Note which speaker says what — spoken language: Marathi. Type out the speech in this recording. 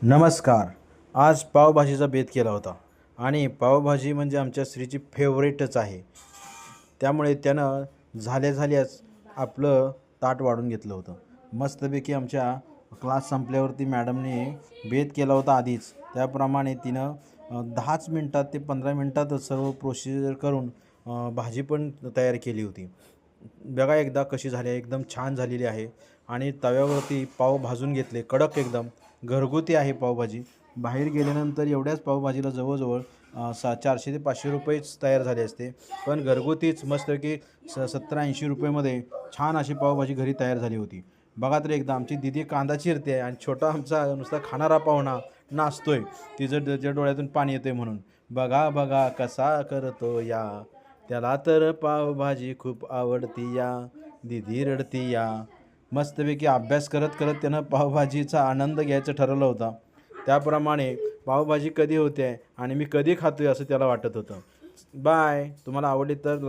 Speaker 1: नमस्कार. आज पावभाजीचा बेत केला होता आणि पावभाजी म्हणजे आमच्या स्त्रीची फेवरेटच आहे. त्यामुळे त्यानं झाल्याच आपलं ताट वाढून घेतलं होतं. मस्तपैकी आमच्या क्लास संपल्यावरती मॅडमने बेत केला होता आधीच. त्याप्रमाणे तिनं 10च मिनटात ते 15 मिनटातच सर्व प्रोसिजर करून भाजी पण तयार केली होती. बघा एकदा कशी झाली आहे, एकदम छान झालेली आहे. आणि तव्यावरती पाव भाजून घेतले कडक एकदम. घरगुती आहे पावभाजी. बाहेर गेल्यानंतर एवढ्याच पावभाजीला जवळजवळ 400 ते 500 रुपयेच तयार झाले असते. पण घरगुतीच मस्तपैकी 70-80 रुपयेमध्ये छान अशी पावभाजी घरी तयार झाली होती. बघा तर एकदा आमची दीदी कांदा चिरते आहे आणि छोटा आमचा नुसता खाणारा पाहुणा नाचतोय. तिचं त्याच्या डोळ्यातून पाणी येते म्हणून. बघा बघा कसा करतो या, त्याला तर पावभाजी खूप आवडती या, दीदी रडती या. मस्तपैकी अभ्यास करत करत त्यानं पावभाजीचा आनंद घ्यायचं ठरवलं होतं. त्याप्रमाणे पावभाजी कधी होते आणि मी कधी खातोय असं त्याला वाटत होतं. बाय. तुम्हाला आवडली तर